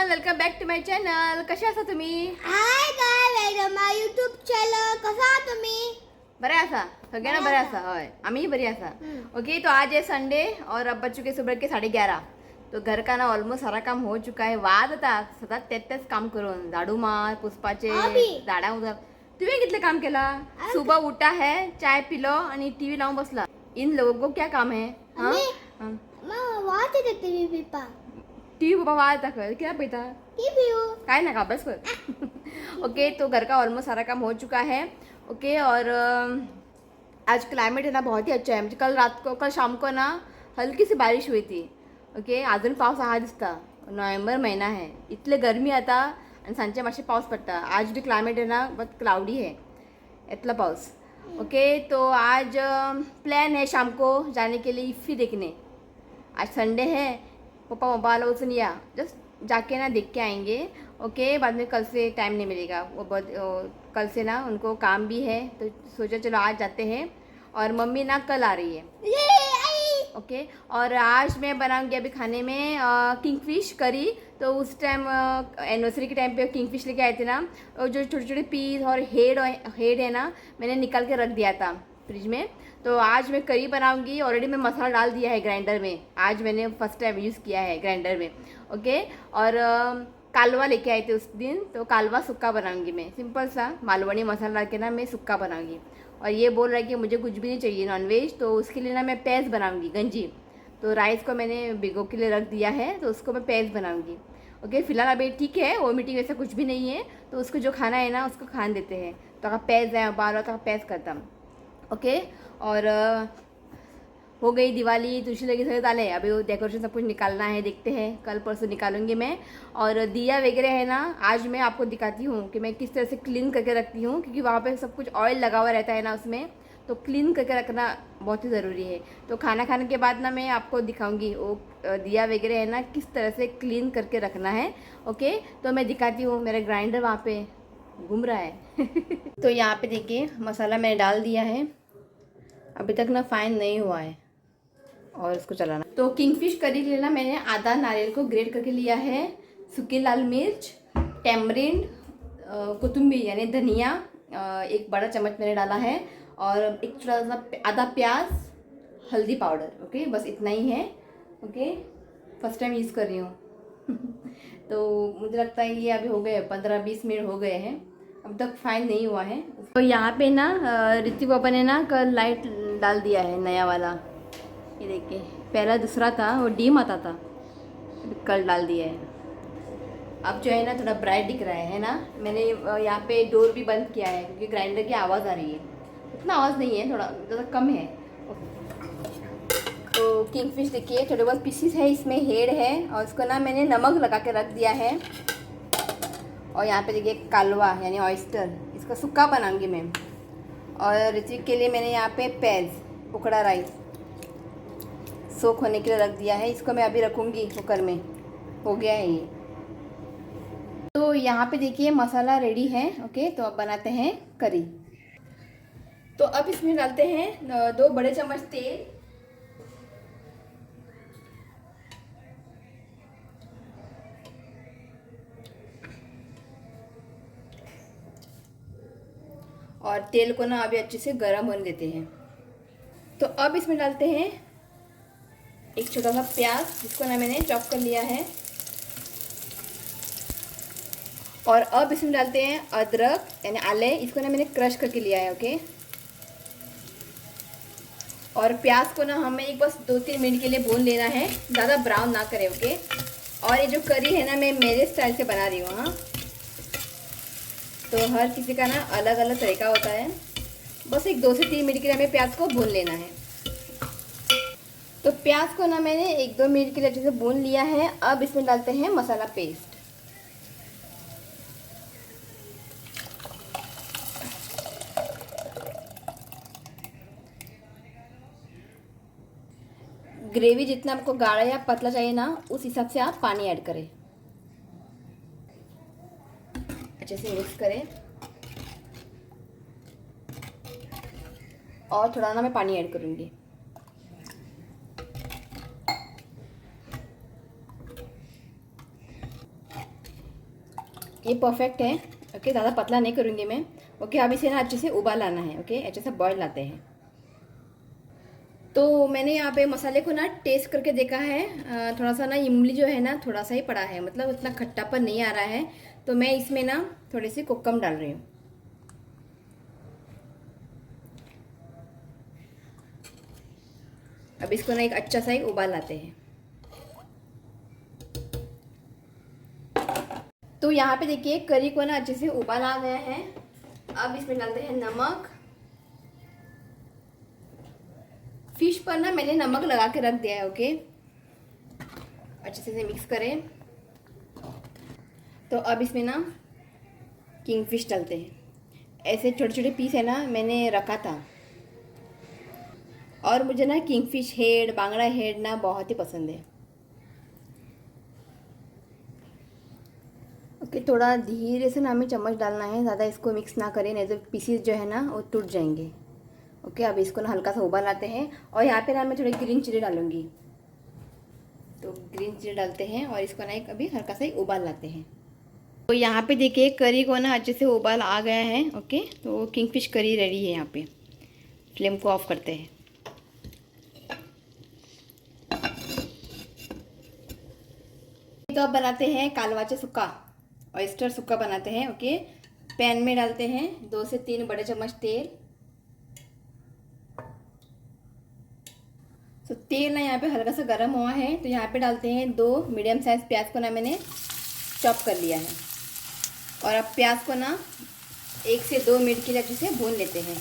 Welcome back to my channel. कसे आसा तुम्ही? हाय काय वेलकम माय यूट्यूब चॅनल. कसा आहात तुम्ही? बरे आसा? सगळ्यांना बरे आसा? होय, आम्ही बरी आसा. ओके, तो आज है संडे और अब बज चुके सुबह के 11:30. तो घर का ना ऑलमोस्ट सारा काम हो चुका है. वाद आता सतत तेच काम करून झाडू मार, पुष्पाचे झाडा उधर. तुम्ही कितले काम केला? सुबह उठा है, चाय पिलो आणि टीव्ही लावून बसला. इन लोगों को क्या काम है? हाँ? मग वाच येते टीव्ही पिपा. टीव्ही बाबा वाद दाखव क्या बेटा? टीव्ही काय ना का अभ्यास कर. ओके, तो घर का ऑलमोस्ट सारा काम हो चुका है. ओके, और आज क्लाइमेट है ना बहुत ही अच्छा है. म्हणजे कल शाम को ना हल्की सी बारिश हुई थी. ओके, अजून पाऊस हा दिसता. नोव्हेंबर महिना है, इतले गरमी आता आणि सांजचे मातशे पाऊस पडता. आज भी क्लाइमेट है ना बहुत क्लाउडी है, इतना पाऊस. ओके, तो आज प्लान है शाम को जाने के लिए इफ़ी देखने. आज संडे है, पापा मोबाइल उसन या जस्ट जाके ना देख के आएंगे. ओके, बाद में कल से टाइम नहीं मिलेगा. वो बहुत कल से ना उनको काम भी है, तो सोचा चलो आज जाते हैं. और मम्मी ना कल आ रही है. ओके, और आज मैं बनाऊंगी अभी खाने में किंगफिश करी. तो उस टाइम एनिवर्सरी के टाइम पे किंगफिश लेके आए थे ना, और जो छोटे छोटे पीस और हेड है ना, मैंने निकाल के रख दिया था फ्रिज में. तो आज मैं करी बनाऊंगी. ऑलरेडी मैं मसाला डाल दिया है ग्राइंडर में. आज मैंने फर्स्ट टाइम यूज़ किया है ग्राइंडर में. ओके, और कालवा लेके आए थे उस दिन, तो कालवा सुक्का बनाऊंगी मैं. सिंपल सा मालवणी मसाला डाल के ना मैं सुक्का बनाऊंगी. और ये बोल रहा है कि मुझे कुछ भी नहीं चाहिए नॉनवेज, तो उसके लिए ना मैं पैस बनाऊंगी गंजी. तो राइस को मैंने भिगो के लिए रख दिया है, तो उसको मैं पैस बनाऊंगी. ओके, फिलहाल अभी ठीक है, वोमिटिंग वैसा कुछ भी नहीं है, तो उसको जो खाना है ना उसको खान देते हैं. तो अगर पैस है बार तो पैस करता. ओके, और हो गई दिवाली, तुलसी लगी सगळे झाले. अभी वो डेकोरेशन सब कुछ निकालना है, देखते हैं कल परसों निकालूंगी मैं. और दिया वगैरह है ना, आज मैं आपको दिखाती हूँ कि मैं किस तरह से क्लीन करके रखती हूँ, क्योंकि वहाँ पे सब कुछ ऑयल लगा हुआ रहता है ना उसमें, तो क्लीन करके रखना बहुत ही ज़रूरी है. तो खाना खाने के बाद ना मैं आपको दिखाऊंगी वो दिया वगैरह है ना किस तरह से क्लीन करके रखना है. ओके, तो मैं दिखाती हूँ. मेरा ग्राइंडर वहाँ पे घूम रहा है. तो यहाँ पे देखिए मसाला मैंने डाल दिया है. अभी तक ना फाइन नहीं हुआ है, और इसको चलाना. तो किंगफिश करी के लिए ना मैंने आधा नारियल को ग्रेट करके लिया है, सूखी लाल मिर्च, टेमरिंड, कोथिंबीर यानी धनिया, एक बड़ा चम्मच मैंने डाला है, और एक छोटा सा आधा प्याज, हल्दी पाउडर. ओके, बस इतना ही है. ओके, फर्स्ट टाइम यूज़ कर रही हूँ. तो मुझे लगता है ये अभी हो गए 15-20 मिनट हो गए हैं, अब तक फाइन नहीं हुआ है. तो यहाँ पे ना ऋतिक पापा ने ना कल लाइट डाल दिया है नया वाला. ये देखिए, पहला दूसरा था वो डीम आता था, कल डाल दिया है. अब जो है ना थोड़ा ब्राइट दिख रहा है ना. मैंने यहाँ पे डोर भी बंद किया है, क्योंकि ग्राइंडर की आवाज़ आ रही है. इतना आवाज़ नहीं है, थोड़ा ज़्यादा कम है. तो किंगफिश देखिए थोड़े बहुत पीसीस है, इसमें हेड है, और इसको ना मैंने नमक लगा के रख दिया है. और यहाँ पे देखिए कालवा यानी ऑयस्टर, इसका सुक्का बनाऊंगी मैं. और ऋतिक के लिए मैंने यहाँ पे पैज उकड़ा राइस सोख होने के लिए रख दिया है. इसको मैं अभी रखूँगी कुकर में. हो गया है ये. तो यहाँ पे देखिए मसाला रेडी है. ओके, तो अब बनाते हैं करी. तो अब इसमें डालते हैं 2 बड़े चम्मच तेल, और तेल को ना अभी अच्छे से गर्म होने देते हैं. तो अब इसमें डालते हैं एक छोटा सा प्याज, जिसको ना मैंने चॉप कर लिया है. और अब इसमें डालते हैं अदरक यानी आले, इसको ना मैंने क्रश करके लिया है. ओके, और प्याज को ना हमें एक बस 2-3 मिनट के लिए भून लेना है, ज़्यादा ब्राउन ना करें. ओके, और ये जो करी है ना मैं मेरे स्टाइल से बना रही हूँ. हाँ, तो हर किसी का ना अलग अलग तरीका होता है. बस एक 2 से 3 मिनट के लिए हमें प्याज को भून लेना है. तो प्याज को ना मैंने 1-2 मिनट के लिए अच्छे से भून लिया है. अब इसमें डालते हैं मसाला पेस्ट. ग्रेवी जितना आपको गाढ़ा या पतला चाहिए ना, उस हिसाब से आप पानी ऐड करें. अच्छे से मिक्स करें, और थोड़ा ना मैं पानी ऐड करूँगी. ये परफेक्ट है। ओके, ज़्यादा पतला नहीं करूँगी मैं। ओके, अब इसे ना अच्छे से उबाल लाना है। ओके, अच्छे से बॉयल लाते हैं। तो मैंने यहाँ पे मसाले को ना टेस्ट करके देखा है, थोड़ा सा ना इमली जो है ना थोड़ा सा ही पड़ा है, मतलब उतना खट्टापन नहीं आ रहा है। तो मैं इसमें ना थोड़ी सी कोकम डाल रही हूँ। अब इसको ना एक अच्छा सा ही उबाल लाते हैं। तो यहाँ पे देखिए करी को ना अच्छे से उबाल आ गया है। अब इसमें डालते हैं नमक। फिश पर ना मैंने नमक लगा के रख दिया है। ओके, अच्छे से मिक्स करें। तो अब इसमें ना किंग फिश डालते हैं। ऐसे छोटे छोटे पीस है ना मैंने रखा था। और मुझे ना king fish head, bangda head ना बहुत ही पसंद है। ओके, थोड़ा धीरे से ना हमें चम्मच डालना है, ज़्यादा इसको मिक्स ना करें, नहीं तो पीसीस जो है ना वो टूट जाएंगे। ओके, अब इसको ना हल्का सा उबाल लाते हैं। और यहाँ पे ना मैं थोड़ी ग्रीन चिली डालूंगी। तो ग्रीन चिली डालते हैं और इसको ना एक अभी हल्का सा ही उबाल लाते हैं। तो यहाँ पे देखिए करी को ना अच्छे से उबाल आ गया है। ओके, तो किंगफिश करी रेडी है। यहाँ पे फ्लेम को ऑफ करते हैं। तो अब बनाते हैं कालवाचे सुक्का, ऑयस्टर सुक्का बनाते हैं। ओके, पैन में डालते हैं 2 से 3 बड़े चम्मच तेल। तो तेल ना यहाँ पे हल्का सा गर्म हुआ है, तो यहाँ पे डालते हैं 2 मीडियम साइज प्याज को ना मैंने चॉप कर लिया है। और अब प्याज को ना 1 से 2 मिनट के लिए अच्छे से भून लेते हैं।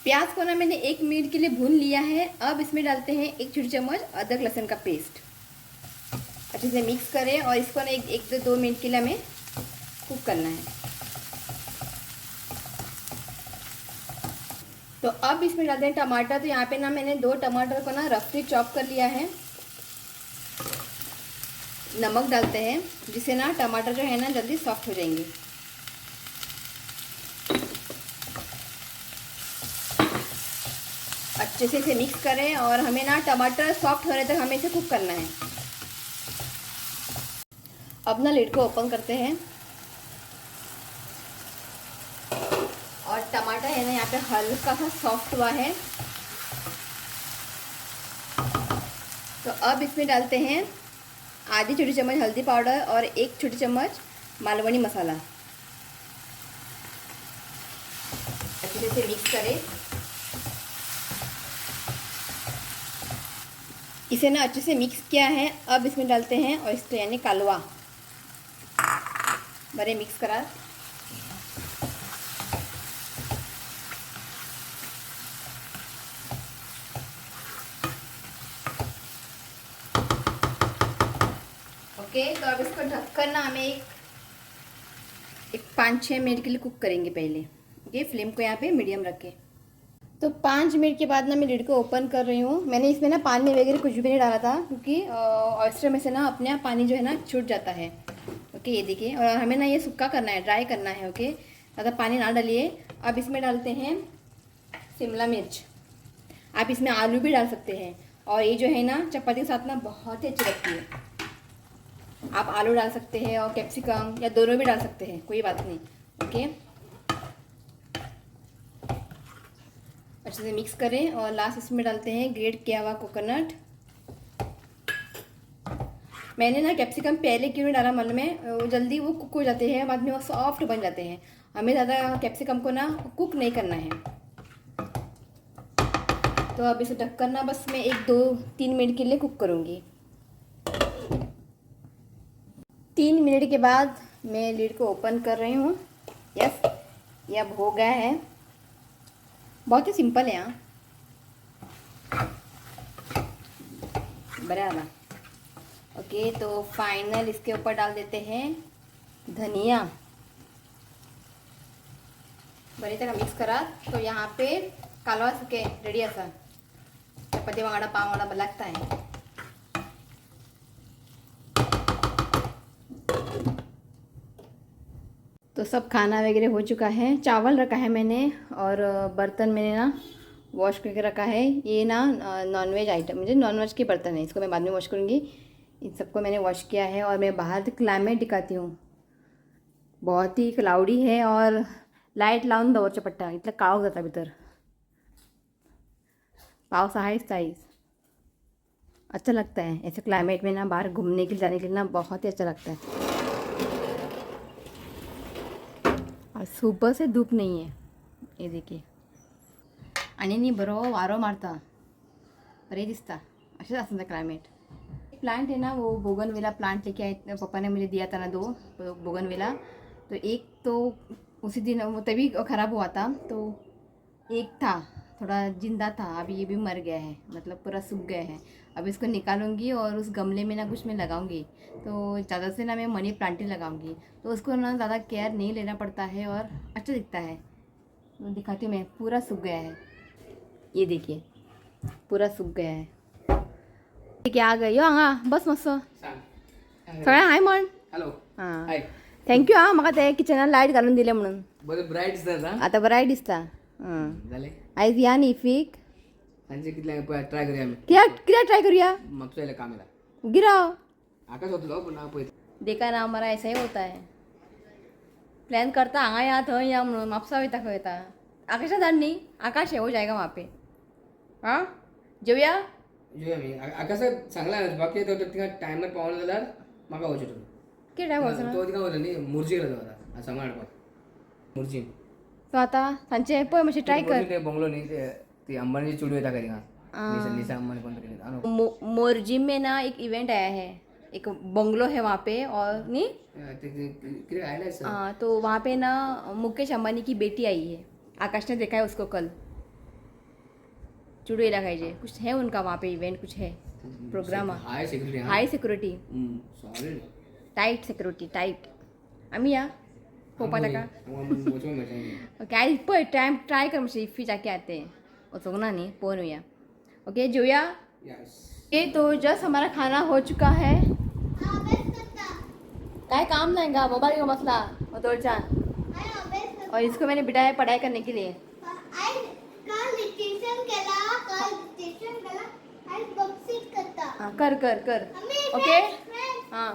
प्याज को ना मैंने 1 मिनट के लिए भून लिया है। अब इसमें डालते हैं 1 छोटी चम्मच अदरक लहसुन का पेस्ट। अच्छे से मिक्स करें और इसको ना 1 से 2 मिनट के लिए हमें कुक करना है। तो अब इसमें डालते हैं टमाटर। तो यहाँ पे ना मैंने 2 टमाटर को ना रफली चॉप कर लिया है। नमक डालते हैं जिससे ना टमाटर जो है ना जल्दी सॉफ्ट हो जाएंगे। अच्छे से इसे मिक्स करें और हमें ना टमाटर सॉफ्ट होने तक हमें इसे कुक करना है। अब ना लिड को ओपन करते हैं और टमाटर है ना यहाँ पे हल्का सा सॉफ्ट हुआ है। तो अब इसमें डालते हैं आधी छोटी चम्मच हल्दी पाउडर और 1 छोटी चम्मच मालवनी मसाला। अच्छे से मिक्स करें। इसे ना अच्छे से मिक्स किया है। अब इसमें डालते हैं ऑयस्टर यानी कालवा। बड़े मिक्स करा। ओके, तो अब इसको ढककर ना हमें एक 5-6 मिनट के लिए कुक करेंगे पहले। ओके, फ्लेम को यहाँ पे मीडियम रखें। तो 5 मिनट के बाद ना मैं लिड को ओपन कर रही हूँ। मैंने इसमें ना पानी वगैरह कुछ भी नहीं डाला था, क्योंकि ऑयस्टर में से ना अपने आप पानी जो है ना छूट जाता है। ओके, ये देखिए। और हमें ना ये सूखा करना है, ड्राई करना है। ओके, ज़्यादा पानी ना डालिए। अब इसमें डालते हैं शिमला मिर्च। आप इसमें आलू भी डाल सकते हैं। और ये जो है ना चपाती के साथ ना बहुत ही अच्छी लगती है। आप आलू डाल सकते हैं और कैप्सिकम या दोनों भी डाल सकते हैं, कोई बात नहीं। ओके, अच्छे से मिक्स करें और लास्ट इसमें डालते हैं ग्रेट किया हुआ कोकोनट। मैंने ना कैप्सिकम पहले क्यों नहीं डाला, मन में वो जल्दी वो कुक हो जाते हैं, बाद में वो सॉफ्ट बन जाते हैं। हमें ज़्यादा कैप्सिकम को ना कुक नहीं करना है। तो अब इसे ढककर ना बस मैं 1-2-3 मिनट के लिए कुक करूँगी। 3 मिनट के बाद मैं लिड को ओपन कर रही हूँ। यस, ये अब हो गया है। बहुत ही सिंपल है यहाँ, बराबर। ओके, तो फाइनल इसके ऊपर डाल देते हैं धनिया। बरी तरह मिक्स करा। तो यहाँ पे कालवा सुके रेडी असा चपाती वांगडा पाव वांगडा लागता है। तो सब खाना वगैरह हो चुका है। चावल रखा है मैंने और बर्तन मैंने ना वॉश करके रखा है। ये ना नॉनवेज आइटम, मुझे नॉनवेज के बर्तन है, इसको मैं बाद में वॉश करूँगी। इन सबको मैंने वॉश किया है और मैं बाहर से क्लाइमेट दिखाती हूँ. बहुत ही क्लाउडी है और लाईट लावून दवरच्या पडटा इतलं काळोख जाता भितर. पाऊस आहेच ताईस. अच्छा लगता है ऐसे क्लाइमेट में ना बाहर घूमने के लिए जाने के लिए ना बहुत ही अच्छा लगता है. और सुबह से धूप नहीं है ये देखिए. आणि नी बरो वारो मारता बरे दिसता. असेच असतं क्लाइमेट. प्लांट है ना वो बोगनविला प्लांट लेके आए पापा ने मुझे दिया था ना 2 बोगनविला. तो एक तो उसी दिन वो तभी ख़राब हुआ था. तो एक था थोड़ा जिंदा था. अभी ये भी मर गया है मतलब पूरा सूख गया है. अब इसको निकालूंगी और उस गमले में ना कुछ मैं लगाऊंगी. तो ज़्यादा से ना मैं मनी प्लांट ही लगाऊंगी. तो उसको ना ज़्यादा केयर नहीं लेना पड़ता है और अच्छा दिखता है. तो दिखाती हूँ मैं. पूरा सूख गया है ये देखिए. पूरा सूख गया है. ठीक आहे आ गई हां बस मस्त सगळ्या हाय म्हण. हॅलो हां हाय. थँक्यू हां म्हाका ते किचनात लायट घालून दिले म्हणून. बरं ब्राईट दिसता आता बरं दिसता. हां झाले आयज या न्ही इफीक सांजे कितल्या ट्राय करूया आम्ही कित्याक ट्राय करूया म्हापसा येयला कामाला गिराव. आकाश होतलो पण हांव पळयत देखा ना हमारा ऐसा ही होता है. प्लॅन करता हांगा या थंय या म्हणून म्हापसा वयता खंय येता. आकाशा धाड न्ही आकाश है वो जाएगा वहाँ पे. हां जेवया जेवया मी आकाश सांगला बाकी तो तिका टायमर पावलो जाल्यार म्हाका वचूं तूं किती टायम वचना तो तिका वयलो न्ही मुर्जी गेलो आता सांगून हाडपाक मुर्जी तो आता सांचे पळय मातशें ट्राय कर. ते बंगलो न्ही ते ती अंबानीची चुडी येता खरी निशा अंबानी कोण तरी आनो मोरजिम में ना एक इवेंट आया है. एक बंगलो है वहाँ पे और नहीं ते किती आयला सर हाँ तो वहाँ पे ना मुकेश अंबानी की बेटी आई है. आकाश ने देखा है उसको कल. चुड़ैला खाइए कुछ है उनका वहाँ पे इवेंट कुछ है program. High security high security sorry tight security tight. आम्ही या पोपाला का वचून मेळटा काय पळय ट्राय कर मातशें इफ्फी जाके आते वचोंक ना न्ही पळोवन येया. ओके जेवया. यस ये तो जस्ट हमारा खाना हो चुका है. हाँ अभ्यास करता. काय काम नहीं का मोबाइल का मसला चान. मैं अभ्यास करता. और इसको मैंने बिठाया पढ़ाई करने के लिए. आज काल डिटेशन केला. आज बक्षीस करता. हाँ कर कर कर मम्मी ओके. फ्रेंड्स हाँ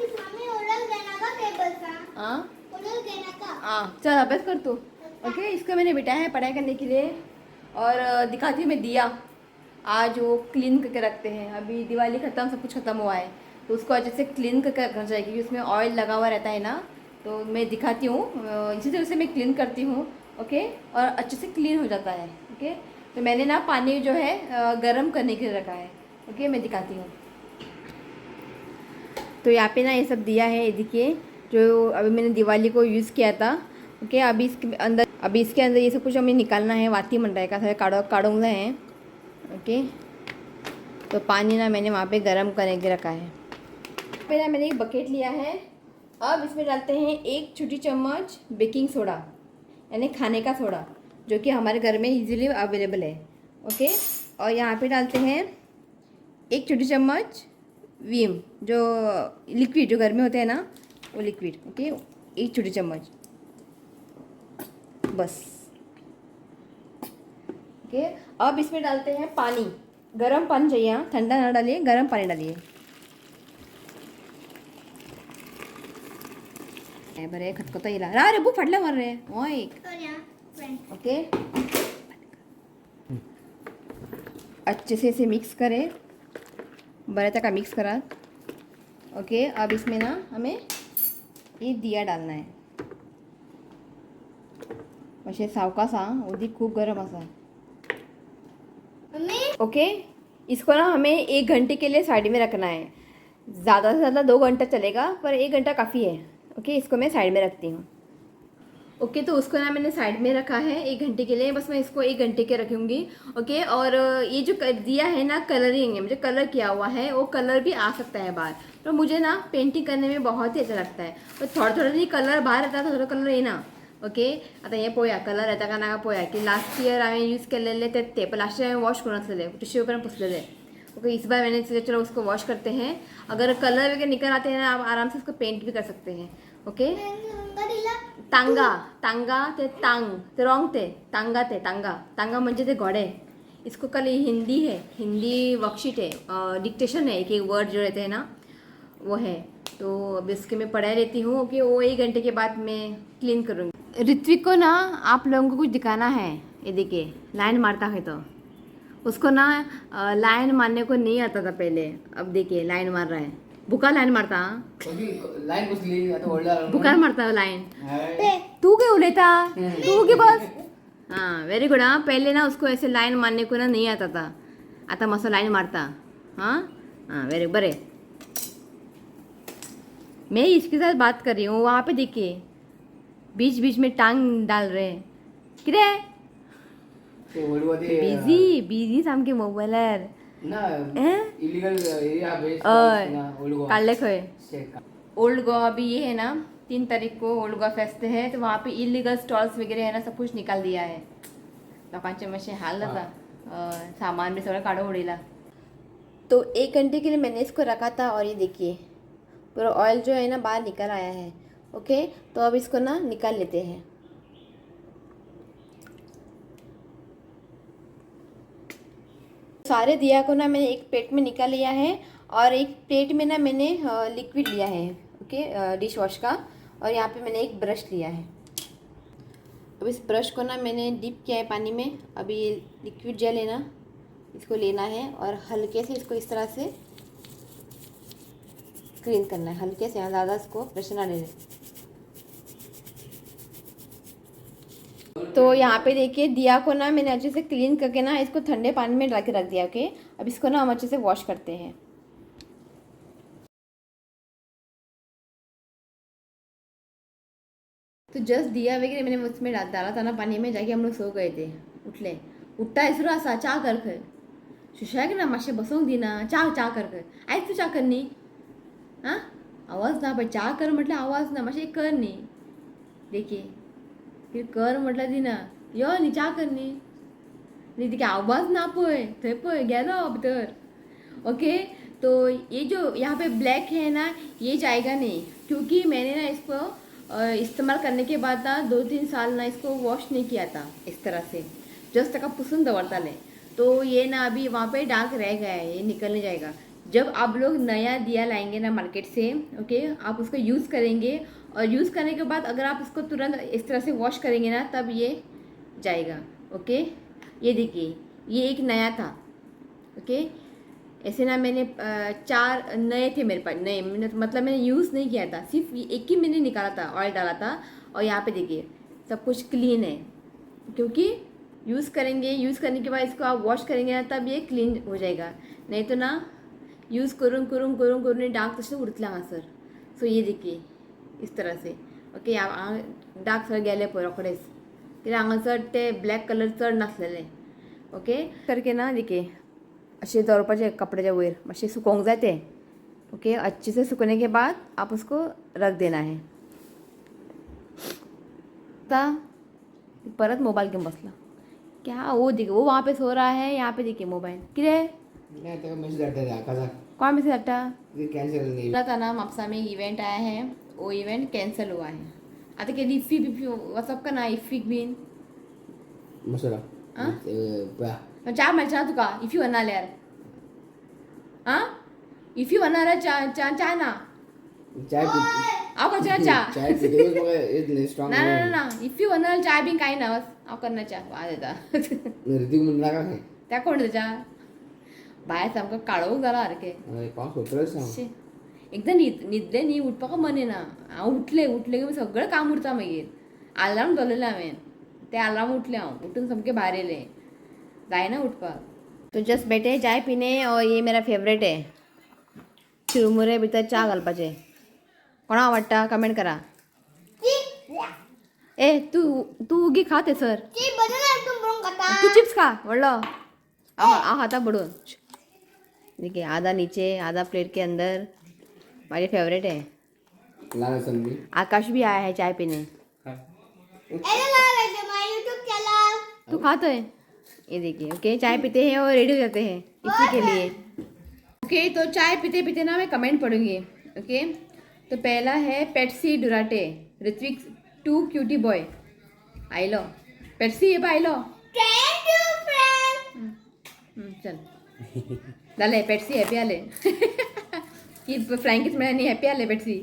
मम्मी ओरल देना का टेबल सा. हाँ ओरल देना का. हाँ चल अभ्यास कर तू. ओके इसको मैंने बिठाया है पढ़ाई करने के लिए. और दिखाती हूँ मैं दिया. आज वो क्लीन करके रखते हैं. अभी दिवाली ख़त्म सब कुछ ख़त्म हुआ है तो उसको अच्छे से क्लीन करके रखना चाहिए क्योंकि उसमें ऑयल लगा हुआ रहता है ना. तो मैं दिखाती हूँ इसी तरह से मैं क्लीन करती हूँ. ओके और अच्छे से क्लीन हो जाता है. ओके तो मैंने ना पानी जो है गर्म करने के लिए रखा है. ओके मैं दिखाती हूँ. तो यहाँ पे ना ये सब दिया है ये देखिए जो अभी मैंने दिवाली को यूज़ किया था. ओके अभी इसके अंदर ये सब कुछ हमें निकालना है. वाती मंडा का सारे काढ़ूंगा है. ओके तो पानी ना मैंने वहाँ पे गर्म करके रखा है. फिर ना मैंने एक बकेट लिया है. अब इसमें डालते हैं 1 छोटी चम्मच बेकिंग सोडा यानी खाने का सोडा जो कि हमारे घर में इजीली अवेलेबल है. ओके और यहाँ पे डालते हैं 1 छोटी चम्मच विम जो लिक्विड जो घर में होते हैं ना वो लिक्विड. ओके 1 छोटी चम्मच बस. ओके अब इसमें डालते हैं पानी. गरम पानी चाहिए. हाँ ठंडा ना डालिए गरम पानी डालिए. बरे खटखता येईल. रे बुक फाटल्या मार रे होय. फ्रेंड्स ओके अच्छे से इसे मिक्स करें. बड़े तक मिक्स करा. ओके अब इसमें ना हमें ये दिया डालना है. असे सावकाश हाँ उदी खूब गरम असा. मम्मी ओके इसको ना हमें 1 घंटे के लिए साइड में रखना है. ज़्यादा से ज़्यादा 2 घंटा चलेगा पर 1 घंटा काफ़ी है. ओके इसको मैं साइड में रखती हूँ. ओके तो उसको ना मैंने साइड में रखा है 1 घंटे के लिए. बस मैं इसको 1 घंटे के रखूँगी. ओके और ये जो दिया है ना कलरिंग है मुझे कलर किया हुआ है. वो कलर भी आ सकता है बाहर. तो मुझे ना पेंटिंग करने में बहुत ही अच्छा लगता है. और थोड़ा थोड़ा नहीं कलर बाहर येता थोडं कलर येना. ओके आता हे पळोवया कलर येता का ना पळोवया की लास्ट ईयर हांवें यूज केलेले ते पण लास्ट ईयर हांवें वॉश करून असलेले टिश्यू पेपर पुसलेले. ओके इस बार मैंने सोचा चलो उसको वॉश करते हैं. अगर कलर वगैरह निकल आते हैं ना आप आराम से उसको पेंट भी कर सकते हैं. ओके दिला. तांगा ते तांग ते रॉंग ते तांगा म्हणजे ते घोडे. इसको कल ये हिंदी है, हिंदी वर्कशीट है, डिक्टेशन है, एक एक वर्ड जो रहते हैं ना वो है। तो अब इसके मैं पढ़ा लेती हूँ कि वो 1 घंटे के बाद मैं क्लीन करूँगी। ऋत्विक को ना आप लोगों को कुछ दिखाना है। ये देखिए लाइन मारता है तो उसको ना लाइन मारने को नहीं आता था पहले, अब देखिए लाइन मार रहा है। बुका लाइन मारता लाईन पुसली आता ओढला बुकार मारता लाइन। तू क्यों लेता तू की बस हाँ वेरी गुड। हाँ पहले ना उसको ऐसे लाइन मारने को ना नहीं आता था, आता मस्त लाइन मारता। हाँ हाँ वेरी बरे। मैं इसके साथ बात कर रही हूँ, वहाँ पे देखिए बीच बीच में टांग डाल रहे किरे ते ओढवते बिझी बिझी सामके मोबाईलर ना हैं? इलीगल एरिया बेस अय ना ओढवा काढले खय शेक ओल्ड गोवा भी ये है ना 3 तारीख को ओल्ड गोवा फेस्ट है, तो वहाँ पे इलीगल स्टॉल्स वगैरह है ना सब कुछ निकाल दिया है। लोकांचे मशे हाल था, सामान भी सगळं काढून उडीला। तो 1 घंटे के लिए मैंने इसको रखा था और ये देखिए पूरा ऑयल जो है ना बाहर निकल आया है। ओके तो अब इसको ना निकाल लेते हैं। सारे दिया को ना मैंने एक प्लेट में निकाल लिया है और एक प्लेट में ना मैंने लिक्विड लिया है, ओके डिश वॉश का, और यहाँ पे मैंने एक ब्रश लिया है। अब इस ब्रश को ना मैंने डिप किया है पानी में। अभी ये लिक्विड जेल है ना इसको लेना है और हल्के से इसको इस तरह से क्लीन करना है, हल्के से, ज़्यादा इसको प्रेशर ना लेने। तो यहाँ पे देखिए दिया को ना मैंने अच्छे से क्लीन करके ना इसको ठंडे पानी में डाल के रख दिया। ओके अब इसको ना हम अच्छे से वॉश करते हैं। तो जस्ट दिया वगैरह मैंने उसमें डाला था ना पानी में, जाके हम लोग सो गए थे। उठले उठता इसरो असा चा कर खय सुशाक ना मासे बसवून दी ना चा कर खय ऐक तू चा करनी हां आवाज ना पण चा कर म्हटलं आवाज ना मासे कर नी देखिए फिर कर म्हटलं ती ना यो नी चा करनी नहीं देखिए आवाज ना पय थंय पय गेलो भितर। ओके तो ये जो यहाँ पे ब्लैक है ना ये जाएगा नहीं, क्योंकि मैंने ना इसको इस्तेमाल करने के बाद ना 2-3 साल ना इसको वॉश नहीं किया था इस तरह से, जस्ट तक पुसून दवड़ता ले। तो ये ना अभी वहाँ पे डार्क रह गया है, ये निकल नहीं जाएगा। जब आप लोग नया दिया लाएंगे ना मार्केट से, ओके आप उसको यूज़ करेंगे और यूज़ करने के बाद अगर आप उसको तुरंत इस तरह से वॉश करेंगे ना तब ये जाएगा। ओके ये देखिए ये एक नया था। ओके ऐसे ना मैंने 4 नए थे मेरे पास, नए मतलब मैंने यूज़ नहीं किया था, सिर्फ एक ही मैंने निकाला था, ऑयल डाला था। और यहाँ पे देखिए सब कुछ क्लीन है, क्योंकि यूज़ करेंगे, यूज़ करने के बाद इसको आप वॉश करेंगे ना तब ये क्लीन हो जाएगा, नहीं तो ना यूज़ करून डार्क तसे उडतले हांगासर। सो ये देखिए इस तरह से। ओके डार्क सगळे गेले पळय रोखडेच, कित्याक हांगासर ते ब्लॅक कलर चड नासलेले। ओके करके ना देखिए अच्छे दवरपाचे कपड्याच्या वयर मातशे सुकोवंक जाय ते। ओके अच्छे से सुखने के बाद आप उसको रख देना है। परत मोबाइल घेऊन बसला क्या, वो देखिए वो वहाँ पे सो रहा है, यहाँ पे देखिए मोबाइल किती नाही तर मेसेज आटा है आकाशा कौन मैसेज हटा ये कैंसिल नहीं बोला था ना म्हापसा में इवेंट आया है, वो इवेंट कैंसिल हुआ है। आता के इफ्फी बिफ्फी व्हाट्सअप का ना इफ्फीक बीन मसुरा हां बा चा म्हणचा तुका इफ्फी वना आल्यार हां इफ्फी वना आल्यार चा ना चाय हांव करचे चा चाय पीते बघा इतने स्ट्रांग ना ना ना इफ्फी वना आल्यार चाय बीन काय ना हांव करना चा वाज येता ऋतिक म्हणून नका काय त्या कोण त्याच्या भायर सामको काळोख जाला सारके पाऊस होतोय सांग शी एकदा न्हिदले न्ही उठपाक मन येना। हांव उठले की सगळें काम उरता मागीर। आलार्म दवरलेले हांवें, ते आलार्म उठले, हांव उठून सामकें भायर येयलें, जायना उठपाक। तो जस्ट बैठे चाय पीने और ये मेरा फेवरेट है चिरमुरे भितर चा घालपाचें। कोणा आवडटा कमेंट करा। ए तू उगी खा ते सर, ती बनवणार तू म्हणून खाता तू चिप्स खा व्हडलो आ खाता बडून। देखिए आधा नीचे आधा प्लेट के अंदर, मेरी फेवरेट है। लाल संधी आकाश भी आया है चाय पीने। Hello guys my YouTube channel तू खाता है ये देखिए। ओके चाय पीते हैं और रेडी हो जाते हैं इसी के लिए। ओके तो चाय पीते पीते ना मैं कमेंट पढ़ूंगी। ओके तो पहला है पेप्सी डुराटे ऋत्विक 2 क्यूटी बॉय आइलो पेप्सी ये आइलो थैंक यू फ्रेंड चल जालें पेट्सी हॅपी जालें की फ्रँकीच म्हळ्यार न्ही हॅपी जालें पेट्सी.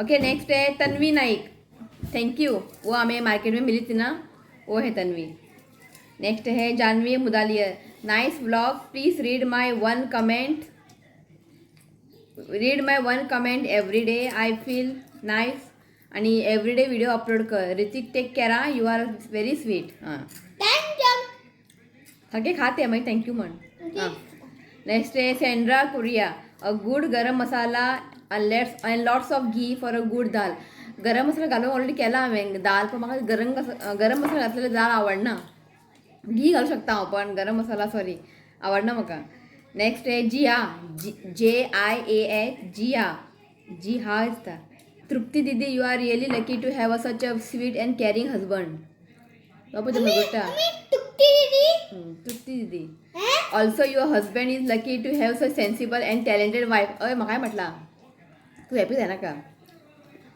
ओके नेक्स्ट है तन्वी नाइक, थैंक यू, वो हमें मार्केट में मिली थी ना, वो है तन्वी. नेक्स्ट है Janhavi Mudaliar, nice vlog, please read my one comment every day, I feel nice आणि एवरी डे व्हिडिओ अपलोड कर. ऋतिक टेक केअर हा, यू आर व्हेरी स्वीट. हां थैंक यू. सगळे खाते मग थँक्यू म्हण. हां नेक्स्ट आहे Sandra Korea, a good garam masala and lots of ghee for a good dal. Garam masala घालून ऑलरेडी केला हांवें दाल, पण म्हाका गरम मसाला घातलेले दाल आवडना. घी घालू शकता हांव पण गरम मसाला सॉरी आवडना म्हाका. नेक्स्ट आहे जिया, JIAH जिया, जी हा दिसता. तृप्ती दीदी, you are really lucky to have such a sweet and caring husband. बाबू तुम्ही गोष्ट तुक्ती दीदी. तृप्ती दीदी. हैं? Also your husband is lucky to have such sensible and talented wife. अय म्हाका काय म्हटला तू हॅपी जाय नाका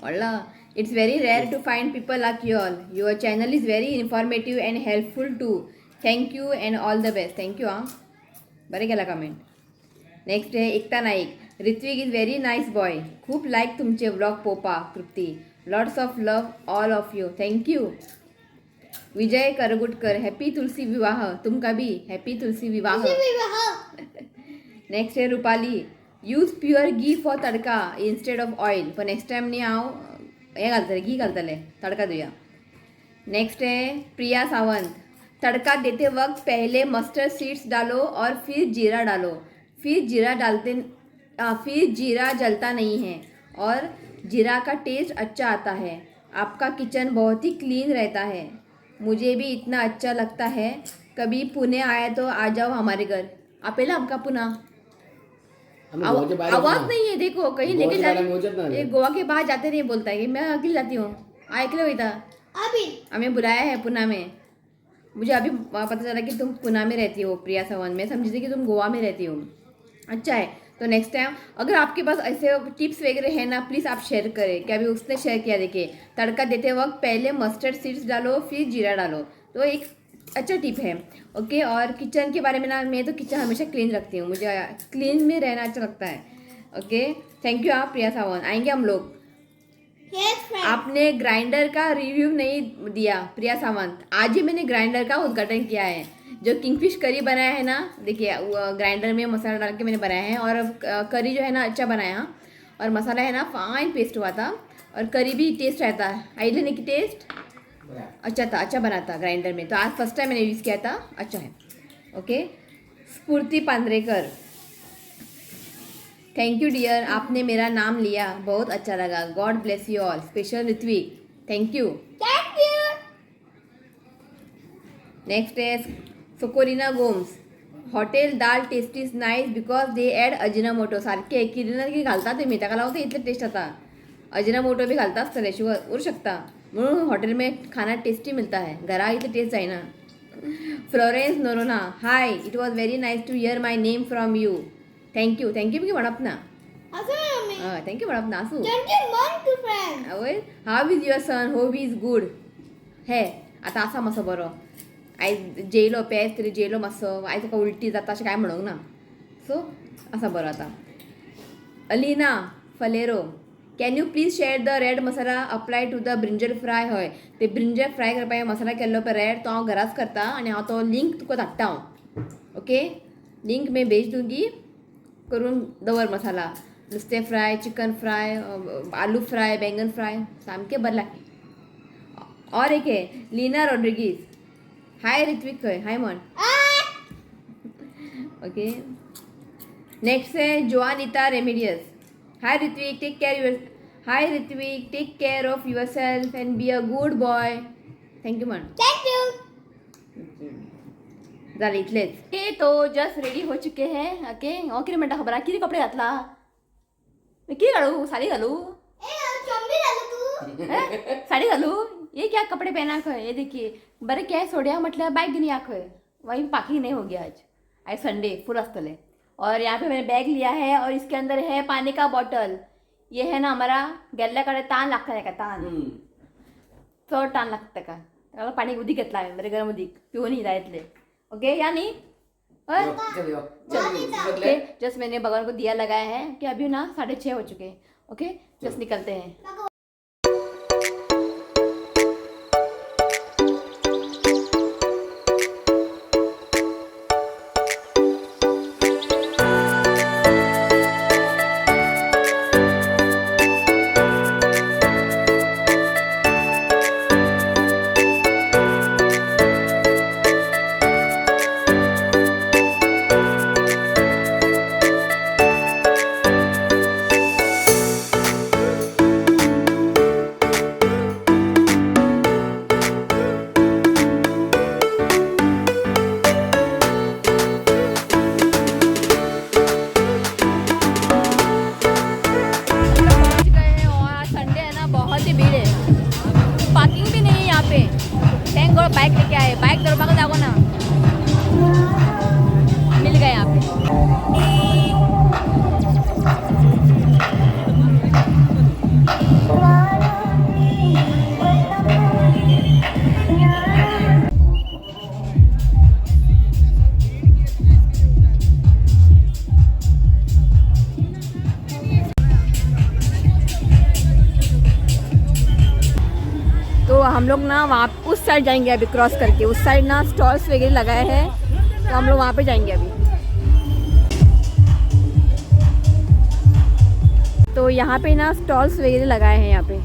व्हडला. It's very rare to find people like you all. Your channel is very informative and helpful too. Thank you and all the best. Thank you हां, बरें केला कमेंट. नेक्स्ट आहे Ekta Naik, Ritvik is very nice boy, खूप like तुमचे vlog पोपा. Trupti, lots of love all of you. Thank you. Vijay Kargutkar, happy Tulsi Vivah, तुमका be happy Tulsi Vivah. Next आहे Rupali, use pure ghee for tadka instead of oil. पण नेक्स्ट टाइम न्ही हांव हें घालतलें घी घालतलें तडका दिवया. नेक्स्ट है प्रिया सावंत, तड़का देते वक्त पहले मस्टर्ड सीड्स डालो और फिर जीरा डालो. फिर जीरा जलता नहीं है और जीरा का टेस्ट अच्छा आता है. आपका किचन बहुत ही क्लीन रहता है, मुझे भी इतना अच्छा लगता है. कभी पुणे आया तो आ जाओ हमारे घर. अपेला हमका पुणे. आवाज नहीं है देखो कहीं लेके जाने. ये गोवा के बाहर जाते नहीं बोलता है कि मैं अकेले जाती हूँ. अकेले हुई था अभी हमें बुलाया है पुणे में. मुझे अभी पता चला कि तुम पुणे में रहती हो प्रिया सावंत. मैं समझी थी कि तुम गोवा में रहती हो. अच्छा है, तो नेक्स्ट टाइम अगर आपके पास ऐसे टिप्स वगैरह है ना प्लीज़ आप शेयर करें. कि अभी उसने शेयर किया देखिए, तड़का देते वक्त पहले मस्टर्ड सीड्स डालो फिर जीरा डालो. तो एक अच्छा टिप है. ओके, और किचन के बारे में ना, मैं तो किचन हमेशा क्लीन रखती हूँ, मुझे क्लीन में रहना अच्छा लगता है. ओके थैंक यू आप प्रिया सावंत. आएंगे हम लोग. Yes friend. आपने ग्राइंडर का रिव्यू नहीं दिया प्रिया सावंत. आज ही मैंने ग्राइंडर का उद्घाटन किया है. जो किंगफिश करी बनाया है ना, देखिए ग्राइंडर में मसाला डाल के मैंने बनाया है. और करी जो है ना अच्छा बनाया, और मसाला है ना फाइन पेस्ट हुआ था, और करी भी टेस्ट रहता है. आई लेने की टेस्ट अच्छा था, अच्छा बना था ग्राइंडर में. तो आज फर्स्ट टाइम मैंने यूज़ किया था, अच्छा है. ओके स्फूर्ति पांद्रेकर, थैंक यू डियर, आपने मेरा नाम लिया, बहुत अच्छा लगा. God bless you all. Special Ritvik, thank you. Thank you. Next है Socorina Gomes, hotel dal taste is nice because they add Ajinomoto. सारखे किरिना की घालता तुम्ही, ताका लागून ते इतले टेस्ट आता. अजिनामोटो भी घालता आसतले शुगर उरू शकता, म्हणून हॉटेल में खाना टेस्टी मिलता है. घरा इतले टेस्ट जायना. Florence Noronha, hi, it was very nice to hear my name from you. Thank you बी म्हणप ना. असं मम्मी. थँक्यू म्हणप ना असू. Thank you mom too friend. आवय हाव is your son, hope is good. हे आतां आसा मातसो बरो. आयज जेयलो पेज तरी जेयलो मातसो, आयज ताका उलटी जाता अशें कांय म्हणूंक ना. सो आसा बरो आतां. Alina Falero, can you please share the red masala apply to the brinjal fry. हय, ते ब्रिंजल फ्राय करपाक मसाला केल्लो पळय रेड, तो हांव घराच करता आनी हांव तो लिंक तुका धाडटा हांव. ओके, लिंक मैं भेज दूंगी. करून दवर मसाला. नुस्तें फ्राय, चिकन फ्राय, आलू फ्राय, बैंगन फ्राय, सामकें बरें लागता. और एक है लीना रॉड्रिगीज, हाय ऋत्विक खंय, हाय म्हण. ओके नेक्स्ट है Joanita Remedios, hi Ritvik take care of yourself and be a good boy. Thank you म्हण. Thank you. जालें इतलेंच. ओके तो जस्ट रेडी हो चुके हैं. ओके हो कितें म्हणटा खबर आहा, कितें कपडे घातला, कितें घालू, साडी घालू, चंबी झालं तू. साडी घालू, ये क्या कपडे पहना खंय. ये देखिए बरें केस सोड्या म्हटल्यार बायक घेवन या खंय. वही पार्किंग नहीं होगी आज संडे फुल आसतले. और यहाँ पे मैंने बैग लिया है और इसके अंदर है पानी का बॉटल. ये है ना हमारा गेल्ल्या कडेन तान लागता ताका, तान चड तान लागता ताका, ताका पाणी उदीक घेतला हांवें, बरें गरम उदीक पिवून ही जाय इतलें. ओके या न्ही चलो ओके जस्ट मैंने भगवान को दिया लगाया है कि अभी ना 6:30 हो चुके हैं. ओके जस्ट निकलते हैं. पहुंच गए हैं और आज संडे है ना, बहुत ही भीड़ है. पार्किंग भी नहीं है यहाँ पे. थैंक गॉड बाइक लेके आए. बाइक दरबार जाओ ना, मिल गए यहाँ पे. तो हम लोग ना वहाँ उस साइड जाएंगे अभी, क्रॉस करके उस साइड ना स्टॉल्स वगैरह लगाए हैं, तो हम लोग वहाँ पे जाएंगे अभी. तो यहाँ पे ना स्टॉल्स वगैरह लगाए हैं यहाँ पे.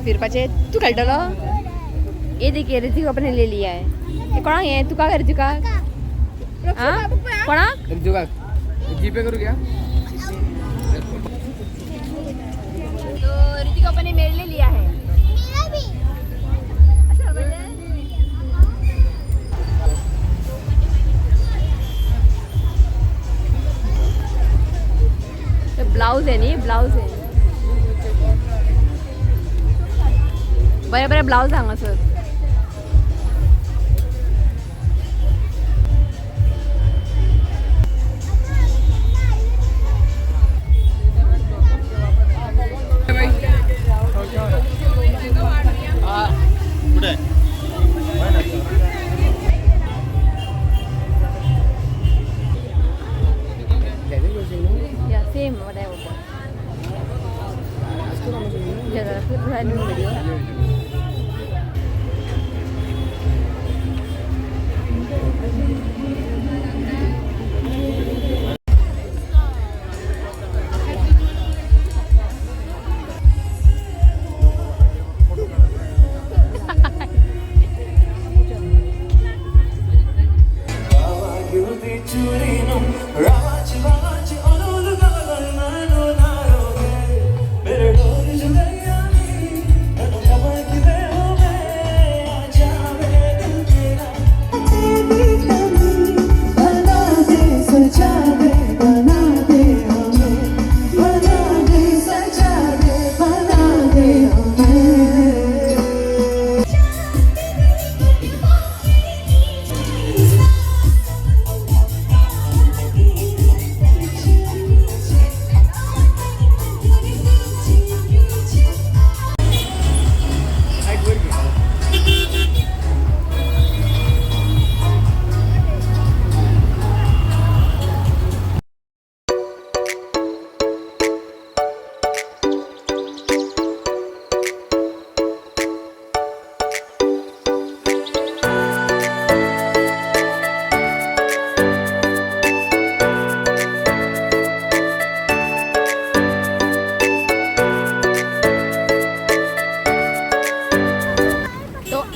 फिर बचे तू कल डालो. ये देखिए ऋतिक अपने ले लिया है. ये कोणा है तू का ऋतिक का हाँ कोणा जीपे करू क्या? तो ऋतिक अपने मेरे ले लिया है. मेरा भी. अच्छा बोले तो ब्लाउज है नहीं, ब्लाउज है बरे बरे ब्लाउज हांगा सर. कुठे या सेम whatever. जरा फिर वीडियो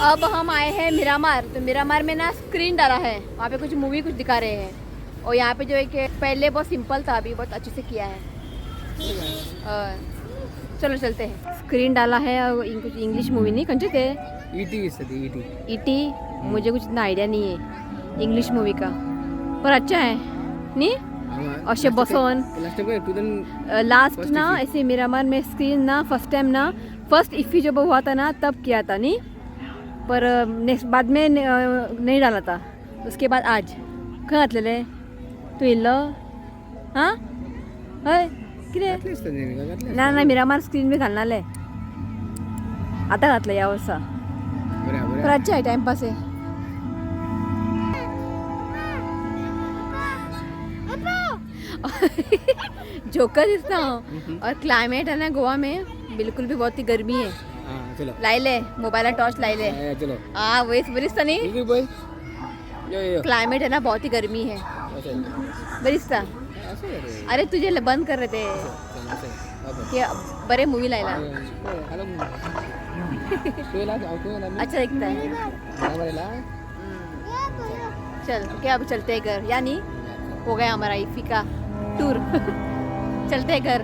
अब हम आए हैं मिरामार. तो मिरामार में ना स्क्रीन डाला है, वहाँ पे कुछ मूवी कुछ दिखा रहे हैं. और यहाँ पे जो है कि पहले बहुत सिंपल था, अभी बहुत अच्छे से किया है. चलो चलते हैं. स्क्रीन डाला है और कुछ इंग्लिश मूवी नहीं कंचे थे ईटी. मुझे कुछ इतना आइडिया नहीं है इंग्लिश मूवी का, पर अच्छा है नहीं. अशे बसोन लास्ट ना ऐसे मिरामार में स्क्रीन ना फर्स्ट टाइम ना फर्स्ट इफ़ी जब हुआ था ना तब किया था नहीं, पर नेक्स्ट बाद में नहीं डाला था. उसके बाद आज कहाँ घातलेले तू इल्लो हां हय कितें घातली असतं नेहमी का घातली ना ना मिरामार स्क्रीन बी घालनाले आतां घातलं ह्या वर्सा बऱ्या पण बऱ्या अच्छा आहे टाइमपास आहे जोकर दिसता हूँ और क्लाइमेट है ना गोवा में बिल्कुल भी बहुत ही गर्मी है हां चलो लाई ले मोबाइल टॉर्च लाई ले चलो हाँ वही बरिस्ता नहीं ठीक आहे बोल यो क्लाइमेट है ना बहुत ही गर्मी है असं बरिस्ता असं आहे रे. अरे तुझे बंद कर रहे थे चल, असं आहे. बाबा. कि बरे मूवी लायला हॅलो तू येला तू येला मी अच्छा दिखता है बरोबर येला चल क्या अब चलते हैं घर यानी हो गया हमारा इफी का टूर चलते हैं घर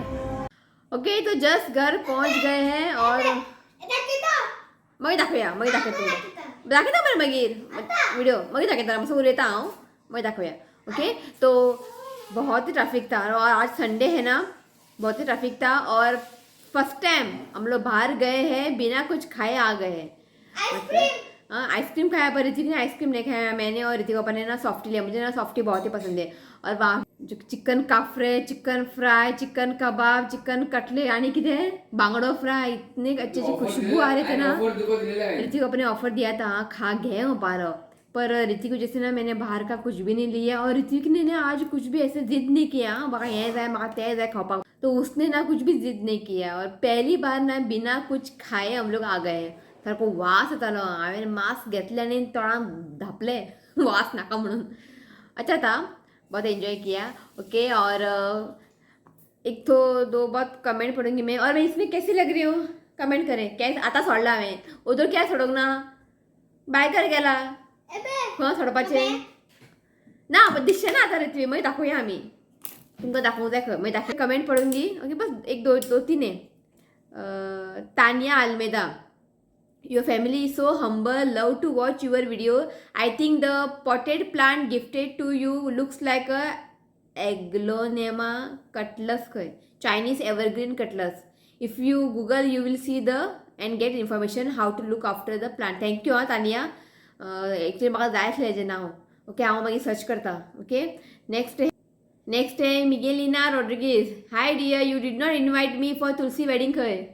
ओके तो जस्ट घर पहुंच गए हैं और मग दाखवूया दाखवता बरं मगीर व्हिडिओ मग दाखवता मग उरेता हांव मग दाखवूया ओके तो बहुत ही ट्रैफिक था और आज संडे है ना बहुत ही ट्रैफिक था और फर्स्ट टाइम हम लोग बाहर गए हैं बिना कुछ खाए आ गए हैं हाँ आइसक्रीम खाया पर ऋतिक ने आइसक्रीम नहीं खाया मैंने और ऋतिक पापा ने ना सॉफ्टी लिया मुझे ना सॉफ्टी बहुत ही पसंद है और वहाँ जो चिकन काफ्रे चिकन फ्राई चिकन कबाब चिकन कटले आणि किती है बांगड़ो फ्राई इतने अच्छे अच्छे खुशबू आ रहे थे ना ऋतिक पापा ने ऑफर दिया था हाँ खा गए हो पारो पर ऋतिक को जैसे ना मैंने बाहर का कुछ भी नहीं लिया और ऋतिक ने ना आज कुछ भी ऐसे जिद नहीं किया बघा ये जाए मगा ते जाए खाओ तो उसने ना कुछ भी जिद नहीं किया और पहली बार ना बिना कुछ खाए हम लोग आ गए सारखं वास येतालो हांवें मास्क घेतले आनी तोंडान धापले वास नाका म्हणून अच्छा था बहुत एंजॉय किया ओके और एक तो दो बहुत कमेंट पढ़ूंगी मैं और मैं इसमें कैसी लग रही हूँ कमेंट करें क्या आता सोडला हांवें उधर क्या सोडूंक ना बायकर गेला खंय सोडपाचें ना पण दिसचें ना आतां रे मागीर दाखोवया आमी तुमकां दाखोवंक जाय खंय मागीर दाखय कमेंट पढ़ूंगी ओके बस एक दो तीन है Tania Almeida Your family is so humble, love to watch your video. I think the potted plant gifted to you looks like a Aglonema cutlass, Chinese evergreen cutlass. If you Google, you will see the and get information how to look after the plant. Thank you, Tania. Actually, म्हाका जाय आसलें नाव. Okay, हांव मागीर search करता. Okay, next है Miguelina Rodriguez. Hi dear, you did not invite me for Tulsi wedding खंय.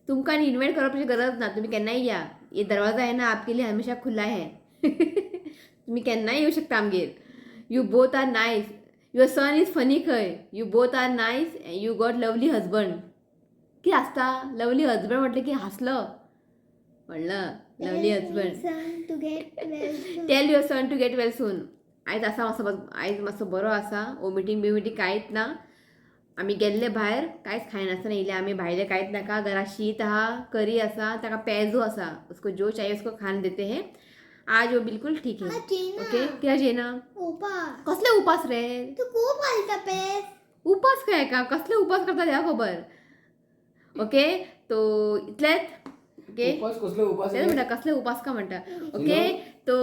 तुमका invite करपाची गरज ना तुम्ही केन्नाय या ये दरवाजा है ना आपके लिए हमेशा खुला है तुम्ही केन्नाय येऊ शकता आमगेर you both are nice your son is funny खंय you both are nice you got lovely husband कितें आसता लवली हजबंड म्हटलें की हासलो म्हणलं lovely husband tell your son to get well soon आयज आसा मातसो आयज मातसो बरो आसा वॉमिटींग बिमिटींग कांयच ना आम्ही गेल्ले भायर कांयच खायनासतना येयले आमी भायले कांयच नाका घरा शीत आहा करी आसा ताका पेजो आसा उसको जो चाहिए उसको खान देते हैं आज वो बिल्कुल ठीक है ओके क्या जेना कसले उपास रे तू खूप हलता पेस उपास काय का कसले उपास करता ह्या खबर ओके तो इतलेच ओके उपास कसले उपास तेच म्हणटा कसले उपास का म्हणटा ओके तो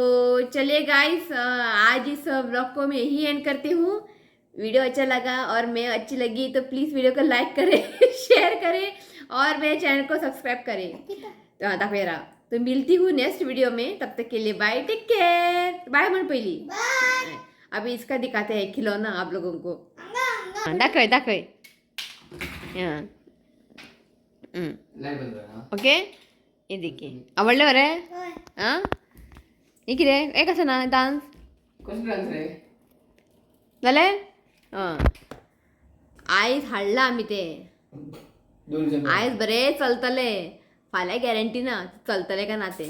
चलिए गाइस आज इस ब्लॉग को मैं यही एंड करती हूँ वीडियो अच्छा लगा और मैं अच्छी लगी तो प्लीज़ वीडियो को लाइक करें शेयर करें और मेरे चैनल को सब्सक्राइब करें तो दाखवे रहा तो मिलती हूँ नेक्स्ट वीडियो में तब तक के लिए बाय टेक केयर बाय मन पहली अभी इसका दिखाते हैं खिलौना आप लोगों को दाखवे ओके ये देखिए आवडले बरे हां हे कितें हे कसं ना डान्स कसं डान्स रे जालें आयज हाडला आमी ते आयज बरें चलतले फाल्यां गॅरंटी ना चलतले का ना ते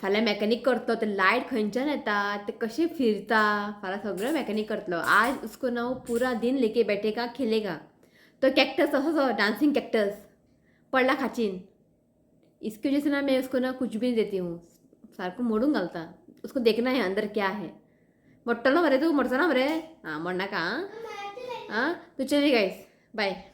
फाल्यां मॅकॅनिक करतो ते लायट खंयच्यान येता ते कशें फिरता फाल्यां सगळें मॅकॅनिक करतलो आज उसको ना पूरा दिन लेके बैठेगा खेलेगा तो कैक्टस असो डांसिंग कैक्टस पडला खाचीन इसकी वजह से ना मैं उसको ना कुछ भी नहीं देती हूँ सारको मोडून घालता उसको देखना है अंदर क्या है मोडटलो मरे तू मोडचो ना मरे हां मोडनाका हां तो चलिए गाइस बाय